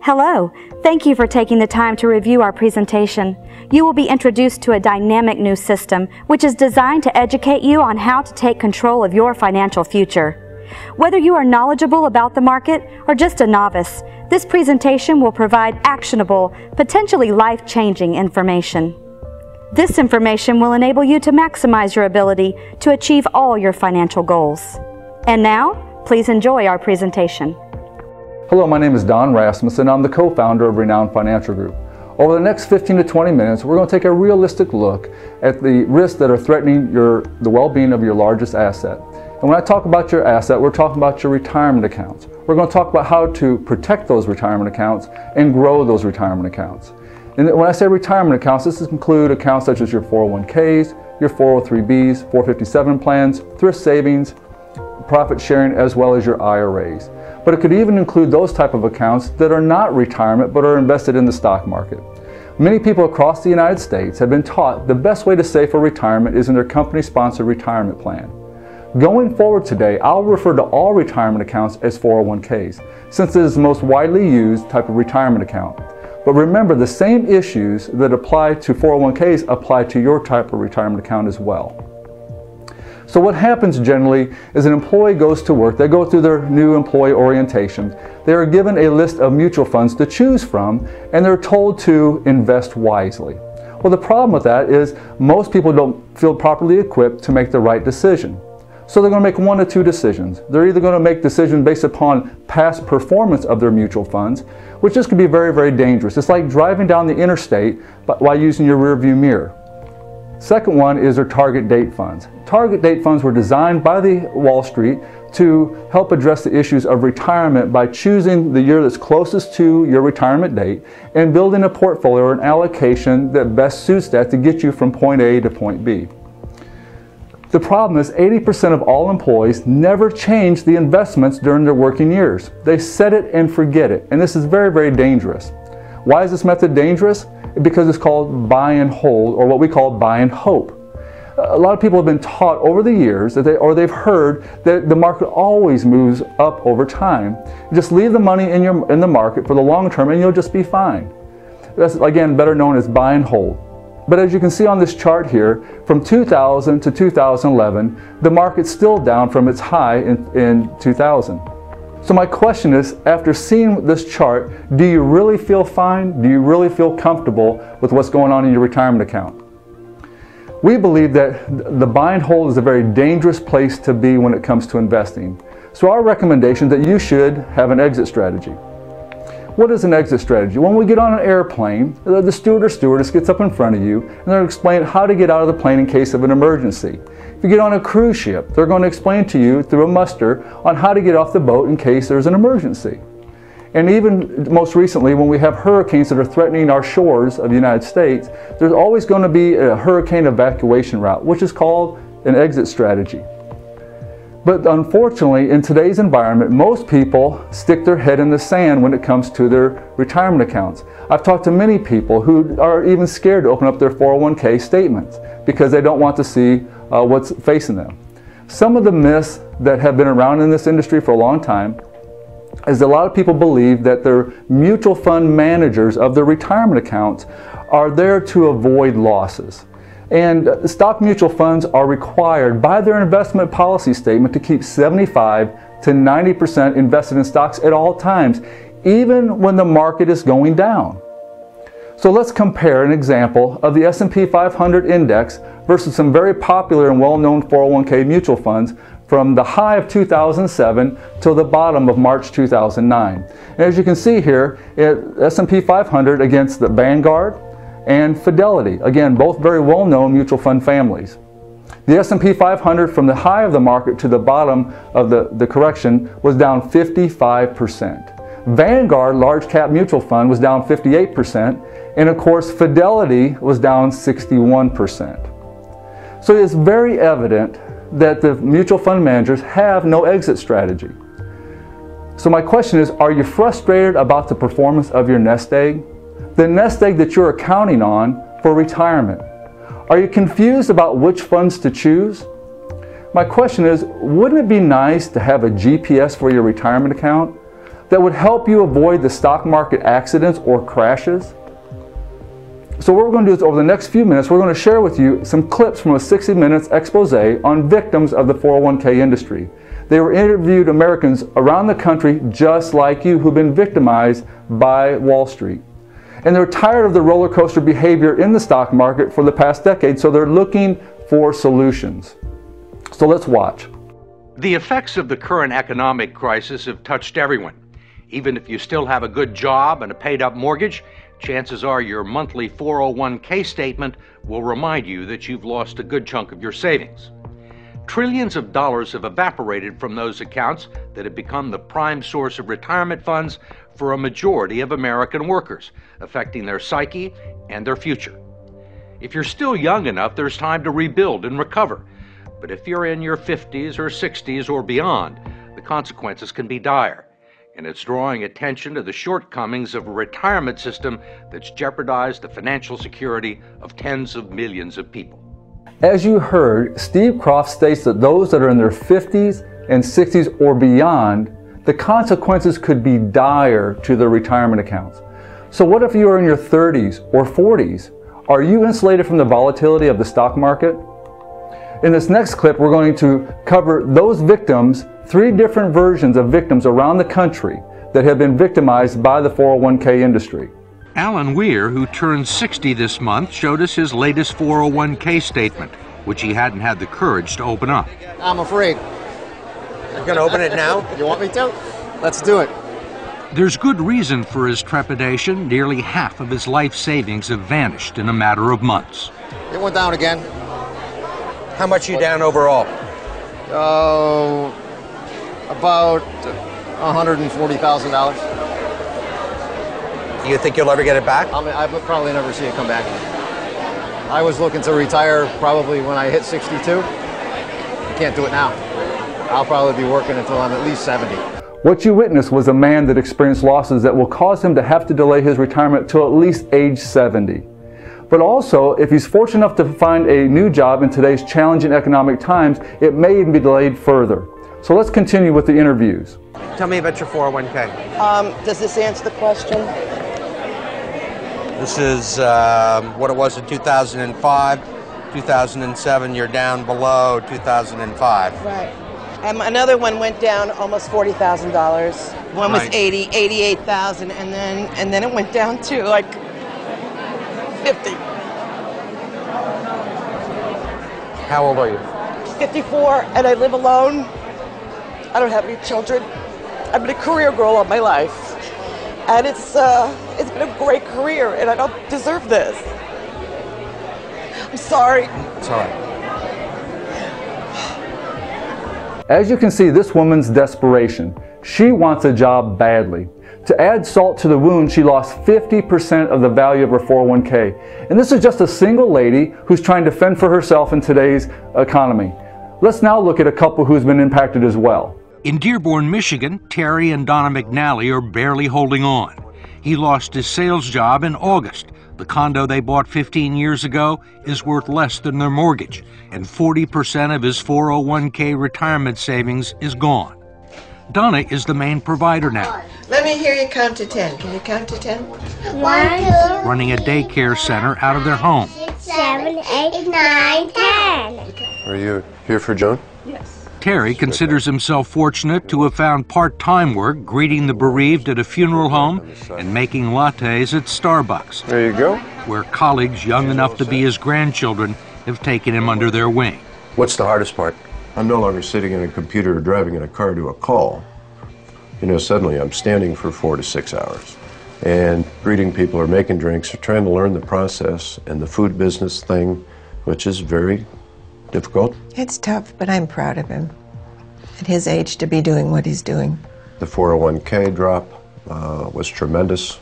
Hello, thank you for taking the time to review our presentation. You will be introduced to a dynamic new system which is designed to educate you on how to take control of your financial future. Whether you are knowledgeable about the market or just a novice, this presentation will provide actionable, potentially life-changing information. This information will enable you to maximize your ability to achieve all your financial goals. And now, please enjoy our presentation. Hello, my name is Don Rasmussen. I'm the co-founder of Renown Financial Group. Over the next 15 to 20 minutes, we're going to take a realistic look at the risks that are threatening the well-being of your largest asset. And when I talk about your asset, we're talking about your retirement accounts. We're going to talk about how to protect those retirement accounts and grow those retirement accounts. And when I say retirement accounts, this include accounts such as your 401ks, your 403bs, 457 plans, thrift savings, profit sharing, as well as your IRAs. But it could even include those type of accounts that are not retirement but are invested in the stock market. Many people across the United States have been taught the best way to save for retirement is in their company-sponsored retirement plan. Going forward today, I'll refer to all retirement accounts as 401ks, since it is the most widely used type of retirement account. But remember, the same issues that apply to 401ks apply to your type of retirement account as well. So what happens generally is an employee goes to work, they go through their new employee orientation, they are given a list of mutual funds to choose from, and they're told to invest wisely. Well, the problem with that is most people don't feel properly equipped to make the right decision. So they're going to make one of two decisions. They're either going to make decisions based upon past performance of their mutual funds, which this can be very, very dangerous. It's like driving down the interstate while using your rear view mirror. Second one is their target date funds. Target date funds were designed by the Wall Street to help address the issues of retirement by choosing the year that's closest to your retirement date and building a portfolio or an allocation that best suits that to get you from point A to point B. The problem is 80% of all employees never change the investments during their working years. They set it and forget it, and this is very, very dangerous. Why is this method dangerous? Because it's called buy and hold, or what we call buy and hope. A lot of people have been taught over the years that they've heard that the market always moves up over time. Just leave the money in the market for the long term and you'll just be fine. That's, again, better known as buy and hold. But as you can see on this chart here, from 2000 to 2011, the market's still down from its high in 2000. So my question is, after seeing this chart, do you really feel fine? Do you really feel comfortable with what's going on in your retirement account? We believe that the buy and hold is a very dangerous place to be when it comes to investing. So our recommendation is that you should have an exit strategy. What is an exit strategy? When we get on an airplane, the steward or stewardess gets up in front of you and they'll explain how to get out of the plane in case of an emergency. If you get on a cruise ship, they're going to explain to you through a muster on how to get off the boat in case there's an emergency. And even most recently, when we have hurricanes that are threatening our shores of the United States, there's always going to be a hurricane evacuation route, which is called an exit strategy. But unfortunately, in today's environment, most people stick their head in the sand when it comes to their retirement accounts. I've talked to many people who are even scared to open up their 401k statements because they don't want to see what's facing them. Some of the myths that have been around in this industry for a long time is a lot of people believe that their mutual fund managers of their retirement accounts are there to avoid losses. And stock mutual funds are required by their investment policy statement to keep 75 to 90% invested in stocks at all times, even when the market is going down. So let's compare an example of the S&P 500 index versus some very popular and well-known 401k mutual funds from the high of 2007 till the bottom of March 2009. And as you can see here, S&P 500 against the Vanguard and Fidelity, again, both very well-known mutual fund families. The S&P 500 from the high of the market to the bottom of the correction was down 55%. Vanguard large cap mutual fund was down 58%, and of course Fidelity was down 61%. So it's very evident that the mutual fund managers have no exit strategy. So my question is, are you frustrated about the performance of your nest egg? The nest egg that you're counting on for retirement. Are you confused about which funds to choose? My question is, wouldn't it be nice to have a GPS for your retirement account? that would help you avoid the stock market accidents or crashes? So what we're going to do is over the next few minutes, we're going to share with you some clips from a 60 Minutes expose on victims of the 401k industry. They were interviewed Americans around the country just like you who've been victimized by Wall Street. And they're tired of the roller coaster behavior in the stock market for the past decade, so they're looking for solutions. So let's watch. The effects of the current economic crisis have touched everyone. Even if you still have a good job and a paid-up mortgage, chances are your monthly 401k statement will remind you that you've lost a good chunk of your savings. Trillions of dollars have evaporated from those accounts that have become the prime source of retirement funds for a majority of American workers, affecting their psyche and their future. If you're still young enough, there's time to rebuild and recover. But if you're in your 50s or 60s or beyond, the consequences can be dire. And it's drawing attention to the shortcomings of a retirement system that's jeopardized the financial security of tens of millions of people. As you heard, Steve Kroft states that those that are in their 50s and 60s or beyond, the consequences could be dire to their retirement accounts. So what if you are in your 30s or 40s? Are you insulated from the volatility of the stock market? In this next clip, we're going to cover those victims, 3 different versions of victims around the country that have been victimized by the 401k industry. Alan Weir, who turned 60 this month, showed us his latest 401k statement, which he hadn't had the courage to open up. I'm afraid. You're going to open it now? You want me to? Let's do it. There's good reason for his trepidation. Nearly half of his life savings have vanished in a matter of months. It went down again. How much are you down overall? About $140,000. You think you'll ever get it back? I would probably never see it come back. I was looking to retire probably when I hit 62. I can't do it now. I'll probably be working until I'm at least 70. What you witnessed was a man that experienced losses that will cause him to have to delay his retirement till at least age 70. But also, if he's fortunate enough to find a new job in today's challenging economic times, it may even be delayed further. So let's continue with the interviews. Tell me about your 401k. Does this answer the question? This is what it was in 2005. 2007, you're down below 2005. Right. Another one went down almost $40,000. One was Right. 88,000, and then it went down to like 50. How old are you? 54, and I live alone. I don't have any children. I've been a career girl all my life, and it's been a great career, and I don't deserve this. I'm sorry. It's all right. As you can see, this woman's desperation. She wants a job badly. To add salt to the wound, she lost 50% of the value of her 401k. And this is just a single lady who's trying to fend for herself in today's economy. Let's now look at a couple who's been impacted as well. In Dearborn, Michigan, Terry and Donna McNally are barely holding on. He lost his sales job in August. The condo they bought 15 years ago is worth less than their mortgage, and 40% of his 401k retirement savings is gone. Donna is the main provider now, Let me hear you count to 10. Can you count to 10? 1, 2, running a daycare center out of their home. 7, 8, 9, 10. Are you here for Joan? Terry considers himself fortunate to have found part-time work greeting the bereaved at a funeral home and making lattes at Starbucks, There you go. where colleagues young enough to be his grandchildren have taken him under their wing. What's the hardest part? I'm no longer sitting in a computer or driving in a car to a call. You know, suddenly I'm standing for 4 to 6 hours and greeting people or making drinks or trying to learn the process and the food business thing, which is very difficult. It's tough, but I'm proud of him. At his age, to be doing what he's doing. The 401k drop was tremendous,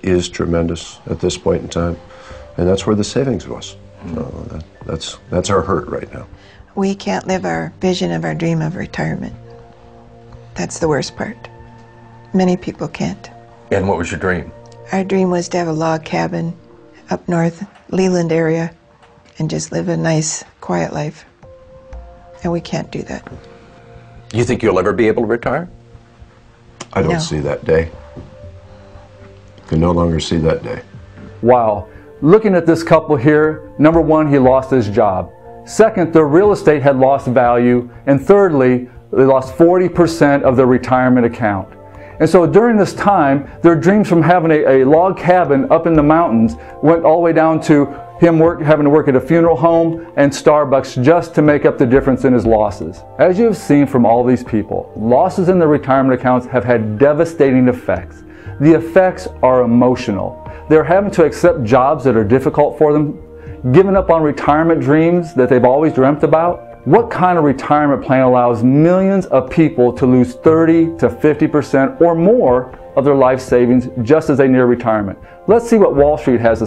is tremendous at this point in time, and that's where the savings was. So that's our hurt right now. We can't live our vision of our dream of retirement. That's the worst part. Many people can't. And what was your dream? Our dream was to have a log cabin up north, Leland area, and just live a nice, quiet life. And we can't do that. You think you'll ever be able to retire? I don't No. see that day. Can no longer see that day. Wow. Looking at this couple here, number one, he lost his job. Second, their real estate had lost value. And thirdly, they lost 40% of their retirement account. And so during this time, their dreams from having a log cabin up in the mountains went all the way down to him having to work at a funeral home and Starbucks just to make up the difference in his losses. As you have seen from all these people, losses in their retirement accounts have had devastating effects. The effects are emotional. They're having to accept jobs that are difficult for them, giving up on retirement dreams that they've always dreamt about. What kind of retirement plan allows millions of people to lose 30 to 50% or more of their life savings just as they near retirement? Let's see what Wall Street has to say.